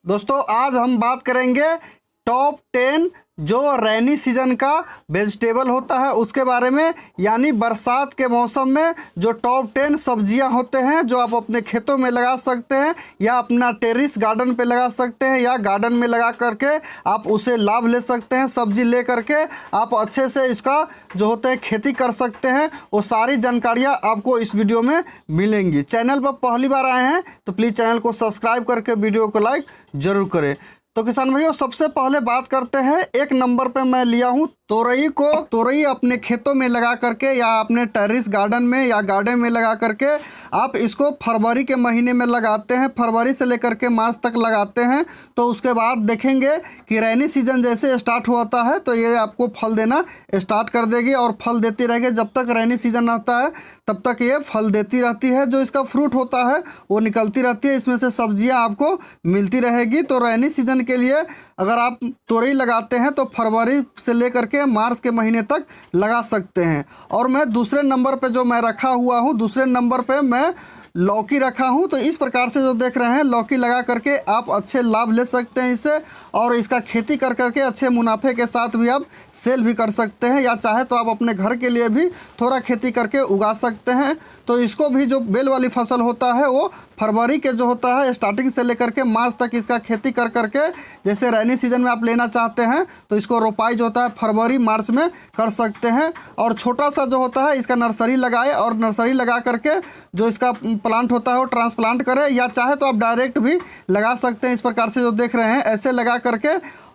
दोस्तों आज हम बात करेंगे टॉप 10 जो रैनी सीजन का वेजिटेबल होता है उसके बारे में, यानी बरसात के मौसम में जो टॉप 10 सब्जियां होते हैं जो आप अपने खेतों में लगा सकते हैं या अपना टेरेस गार्डन पे लगा सकते हैं या गार्डन में लगा करके आप उसे लाभ ले सकते हैं। सब्जी ले करके आप अच्छे से इसका जो होते हैं खेती कर सकते हैं। वो सारी जानकारियाँ आपको इस वीडियो में मिलेंगी। चैनल पर पहली बार आए हैं तो प्लीज़ चैनल को सब्सक्राइब करके वीडियो को लाइक ज़रूर करें। तो किसान भाइयों सबसे पहले बात करते हैं, एक नंबर पे मैं लिया हूँ तोरई अपने खेतों में लगा करके या अपने टेरेस गार्डन में या गार्डन में लगा करके आप इसको फरवरी के महीने में लगाते हैं, फरवरी से लेकर के मार्च तक लगाते हैं। तो उसके बाद देखेंगे कि रैनी सीजन जैसे स्टार्ट होता है तो ये आपको फल देना स्टार्ट कर देगी और फल देती रहेगी। जब तक रैनी सीजन आता है तब तक ये फल देती रहती है। जो इसका फ्रूट होता है वो निकलती रहती है, इसमें से सब्जियाँ आपको मिलती रहेगी। तो रैनी सीजन के लिए अगर आप तोरई लगाते हैं तो फरवरी से लेकर के मार्च के महीने तक लगा सकते हैं। और मैं दूसरे नंबर पे जो मैं रखा हुआ हूँ, दूसरे नंबर पे मैं लौकी रखा हूँ। तो इस प्रकार से जो देख रहे हैं लौकी लगा करके आप अच्छे लाभ ले सकते हैं इससे, और इसका खेती कर करके अच्छे मुनाफे के साथ भी आप सेल भी कर सकते हैं, या चाहे तो आप अपने घर के लिए भी थोड़ा खेती करके उगा सकते हैं। तो इसको भी जो बेल वाली फसल होता है वो फरवरी के जो होता है स्टार्टिंग से लेकर के मार्च तक इसका खेती कर करके, जैसे रैनी सीजन में आप लेना चाहते हैं तो इसको रोपाई जो होता है फरवरी मार्च में कर सकते हैं। और छोटा सा जो होता है इसका नर्सरी लगाए और नर्सरी लगा करके जो इसका प्लांट होता है वो ट्रांसप्लांट करें, या चाहे तो आप डायरेक्ट भी लगा सकते हैं। इस प्रकार से जो देख रहे हैं ऐसे लगा करके,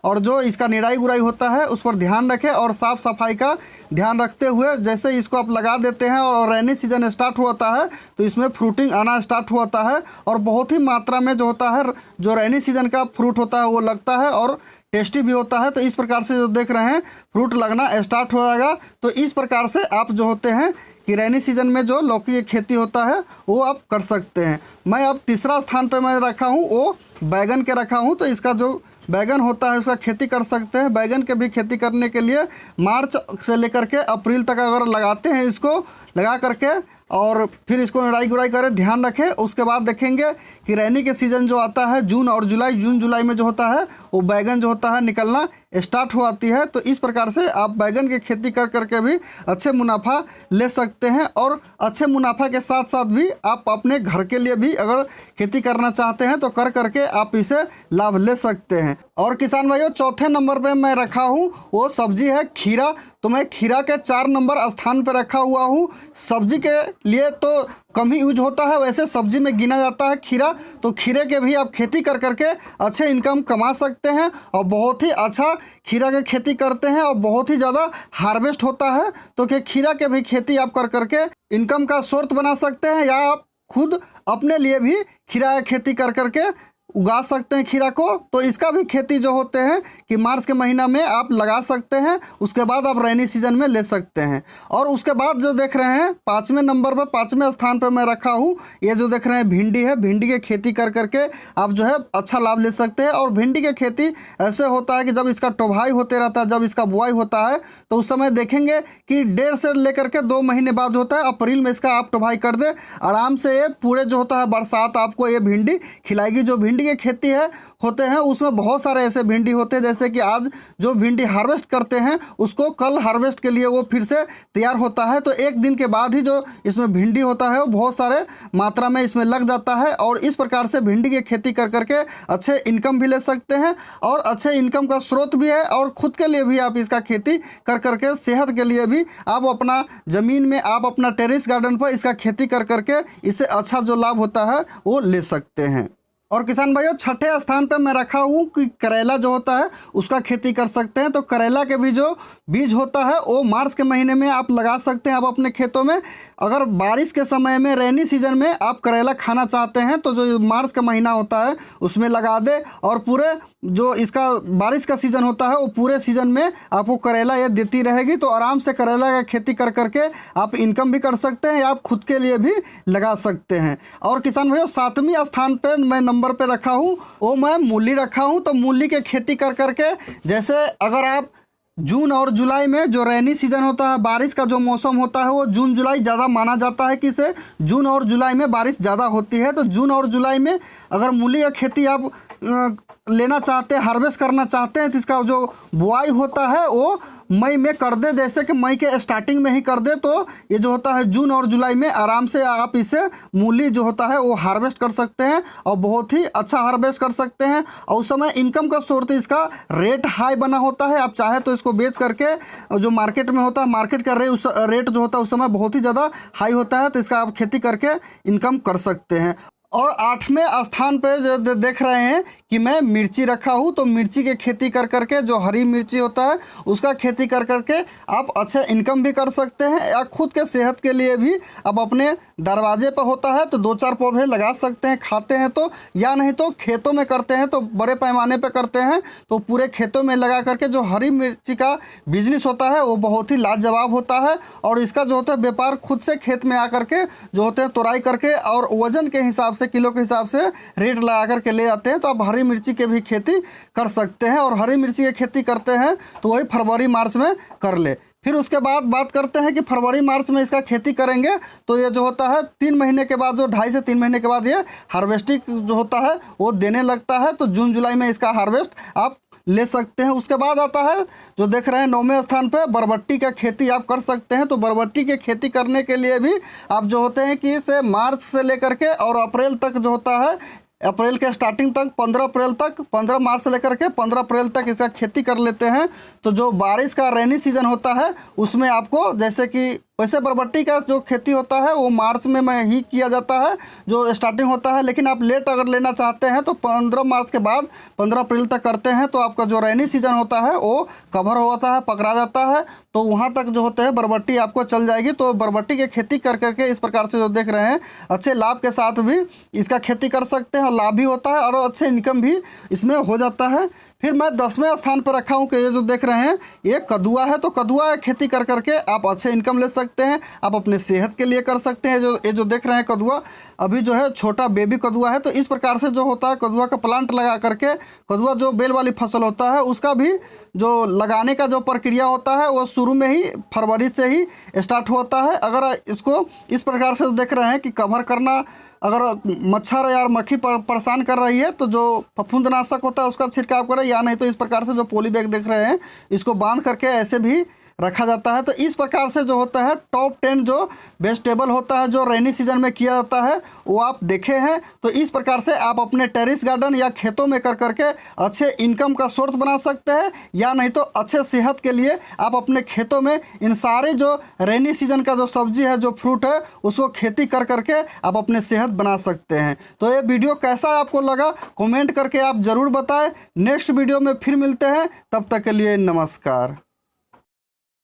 और जो इसका निराई गुराई होता है उस पर ध्यान रखें और साफ़ सफाई का ध्यान रखते हुए जैसे इसको आप लगा देते हैं और रैनी सीजन स्टार्ट होता है तो इसमें फ्रूटिंग आना स्टार्ट होता है। और बहुत ही मात्रा में जो होता है जो रैनी सीजन का फ्रूट होता है वो लगता है और टेस्टी भी होता है। तो इस प्रकार से जो देख रहे हैं फ्रूट लगना स्टार्ट हो जाएगा। तो इस प्रकार से आप जो होते हैं कि रैनी सीजन में जो लौकी की खेती होता है वो आप कर सकते हैं। मैं अब तीसरा स्थान पर मैं रखा हूँ वो बैगन के रखा हूँ। तो इसका जो बैगन होता है उसका खेती कर सकते हैं। बैगन के भी खेती करने के लिए मार्च से लेकर के अप्रैल तक अगर लगाते हैं, इसको लगा करके और फिर इसको निराई गुराई करें, ध्यान रखें। उसके बाद देखेंगे कि रैनी के सीज़न जो आता है जून जुलाई में जो होता है वो बैगन जो होता है निकलना स्टार्ट हो आती है। तो इस प्रकार से आप बैगन की खेती कर करके भी अच्छे मुनाफा ले सकते हैं। और अच्छे मुनाफा के साथ साथ भी आप अपने घर के लिए भी अगर खेती करना चाहते हैं तो कर करके आप इसे लाभ ले सकते हैं। और किसान भाइयों चौथे नंबर पे मैं रखा हूँ वो सब्जी है खीरा। तो मैं खीरा के 4 नंबर स्थान पर रखा हुआ हूँ। सब्जी के लिए तो कम ही यूज होता है, वैसे सब्जी में गिना जाता है खीरा। तो खीरे के भी आप खेती कर करके अच्छे इनकम कमा सकते हैं और बहुत ही अच्छा खीरा के खेती करते हैं और बहुत ही ज़्यादा हार्वेस्ट होता है। तो कि खीरा के भी खेती आप कर करके इनकम का सोर्स बना सकते हैं, या आप खुद अपने लिए भी खीरा की खेती कर करके उगा सकते हैं खीरा को। तो इसका भी खेती जो होते हैं कि मार्च के महीना में आप लगा सकते हैं, उसके बाद आप रैनी सीजन में ले सकते हैं। और उसके बाद जो देख रहे हैं 5वें नंबर पर 5वें स्थान पर मैं रखा हूँ ये जो देख रहे हैं भिंडी है। भिंडी की खेती कर करके आप जो है अच्छा लाभ ले सकते हैं। और भिंडी की खेती ऐसे होता है कि जब इसका टोभाई होते रहता है, जब इसका बुआई होता है तो उस समय देखेंगे कि 1.5 से लेकर के 2 महीने बाद होता है अप्रैल में इसका आप टोभाई कर दें, आराम से ये पूरे जो होता है बरसात आपको ये भिंडी खिलाएगी। जो भिंडी की खेती है होते हैं उसमें बहुत सारे ऐसे भिंडी होते हैं, जैसे कि आज जो भिंडी हार्वेस्ट करते हैं उसको कल हार्वेस्ट के लिए वो फिर से तैयार होता है। तो एक दिन के बाद ही जो इसमें भिंडी होता है वो बहुत सारे मात्रा में इसमें लग जाता है। और इस प्रकार से भिंडी की खेती कर करके अच्छे इनकम भी ले सकते हैं और अच्छे इनकम का स्रोत भी है। और खुद के लिए भी आप इसका खेती कर करके सेहत के लिए भी आप अपना ज़मीन में आप अपना टेरेस गार्डन पर इसका खेती कर करके इससे अच्छा जो लाभ होता है वो ले सकते हैं। और किसान भाइयों छठे स्थान पर मैं रखा हूँ कि करेला जो होता है उसका खेती कर सकते हैं। तो करेला के भी जो बीज होता है वो मार्च के महीने में आप लगा सकते हैं आप अपने खेतों में। अगर बारिश के समय में रैनी सीजन में आप करेला खाना चाहते हैं तो जो मार्च का महीना होता है उसमें लगा दे, और पूरे जो इसका बारिश का सीज़न होता है वो पूरे सीज़न में आपको करेला ये देती रहेगी। तो आराम से करेला का खेती कर करके आप इनकम भी कर सकते हैं या आप खुद के लिए भी लगा सकते हैं। और किसान भाइयों 7वें स्थान पर मैं नंबर पे रखा हूँ वो मैं मूली रखा हूँ। तो मूली के खेती कर करके, जैसे अगर आप जून और जुलाई में जो रैनी सीजन होता है, बारिश का जो मौसम होता है वो जून जुलाई ज़्यादा माना जाता है कि इसे जून और जुलाई में बारिश ज़्यादा होती है। तो जून और जुलाई में अगर मूली का खेती आप लेना चाहते हैं, हार्वेस्ट करना चाहते हैं, तो इसका जो बुआई होता है वो मई में कर दे, जैसे कि मई के स्टार्टिंग में ही कर दे, तो ये जो होता है जून और जुलाई में आराम से आप इसे मूली जो होता है वो हार्वेस्ट कर सकते हैं और बहुत ही अच्छा हार्वेस्ट कर सकते हैं। और उस समय इनकम का सोर्स इसका रेट हाई बना होता है, आप चाहे तो इसको बेच करके जो मार्केट में होता है, मार्केट का रेट जो होता है उस समय बहुत ही ज़्यादा हाई होता है, तो इसका आप खेती करके इनकम कर सकते हैं। और 8वें स्थान पे जो देख रहे हैं कि मैं मिर्ची रखा हूँ, तो मिर्ची की खेती कर करके जो हरी मिर्ची होता है उसका खेती कर करके आप अच्छे इनकम भी कर सकते हैं, या खुद के सेहत के लिए भी आप अपने दरवाजे पर होता है तो 2-4 पौधे लगा सकते हैं, खाते हैं तो, या नहीं तो खेतों में करते हैं तो बड़े पैमाने पर करते हैं तो पूरे खेतों में लगा करके जो हरी मिर्ची का बिजनेस होता है वो बहुत ही लाजवाब होता है। और इसका जो होता है व्यापार खुद से खेत में आकर के जो होते हैं तोड़ाई करके और वजन के हिसाब से, किलो के हिसाब से रेट लगा करके ले आते हैं, तो आप हरी मिर्ची की भी खेती कर सकते हैं। और हरी मिर्ची की खेती करते हैं तो वही फरवरी मार्च में कर ले। फिर उसके बाद बात करते हैं कि फरवरी मार्च में इसका खेती करेंगे तो ये जो होता है 3 महीने के बाद, जो 2.5 से 3 महीने के बाद ये हार्वेस्टिंग जो होता है वो देने लगता है, तो जून जुलाई में इसका हार्वेस्ट आप ले सकते हैं। उसके बाद आता है जो देख रहे हैं 9वें स्थान पे बरबट्टी का खेती आप कर सकते हैं। तो बरबट्टी की खेती करने के लिए भी आप जो होते हैं कि इसे मार्च से लेकर के और अप्रैल तक जो होता है, अप्रैल के स्टार्टिंग तक 15 अप्रैल तक, 15 मार्च से लेकर के 15 अप्रैल तक इसका खेती कर लेते हैं। तो जो बारिश का रेनी सीजन होता है उसमें आपको, जैसे कि वैसे बरबट्टी का जो खेती होता है वो मार्च में ही किया जाता है जो स्टार्टिंग होता है, लेकिन आप लेट अगर लेना चाहते हैं तो 15 मार्च के बाद 15 अप्रैल तक करते हैं तो आपका जो रेनी सीजन होता है वो कवर होता है, पकड़ा जाता है, तो वहाँ तक जो होते हैं बरबट्टी आपको चल जाएगी। तो बरबट्टी की खेती कर करके इस प्रकार से जो देख रहे हैं अच्छे लाभ के साथ भी इसका खेती कर सकते हैं और लाभ भी होता है और अच्छे इनकम भी इसमें हो जाता है। फिर मैं 10वें स्थान पर रखा हूँ कि ये जो देख रहे हैं ये कद्दुआ है। तो कद्दुआ खेती कर करके आप अच्छे इनकम ले सकते हैं, आप अपने सेहत के लिए कर सकते हैं। ये जो देख रहे हैं कद्दुआ अभी जो है छोटा बेबी कद्दुआ है, तो इस प्रकार से जो होता है कद्दुआ का प्लांट लगा करके, कद्दुआ जो बेल वाली फसल होता है उसका भी जो लगाने का जो प्रक्रिया होता है वो शुरू में ही फरवरी से ही स्टार्ट होता है। अगर इसको इस प्रकार से देख रहे हैं कि कवर करना, अगर मच्छर या मक्खी परेशान कर रही है तो जो फफूंदनाशक होता है उसका छिड़काव करें, या नहीं तो इस प्रकार से जो पॉली बैग देख रहे हैं इसको बांध करके ऐसे भी रखा जाता है। तो इस प्रकार से जो होता है टॉप 10 जो वेजिटेबल होता है जो रेनी सीजन में किया जाता है वो आप देखे हैं। तो इस प्रकार से आप अपने टेरेस गार्डन या खेतों में कर करके अच्छे इनकम का सोर्स बना सकते हैं, या नहीं तो अच्छे सेहत के लिए आप अपने खेतों में इन सारे जो रेनी सीजन का जो सब्जी है, जो फ्रूट है, उसको खेती कर करके आप अपने सेहत बना सकते हैं। तो ये वीडियो कैसा आपको लगा कमेंट करके आप ज़रूर बताएं। नेक्स्ट वीडियो में फिर मिलते हैं, तब तक के लिए नमस्कार।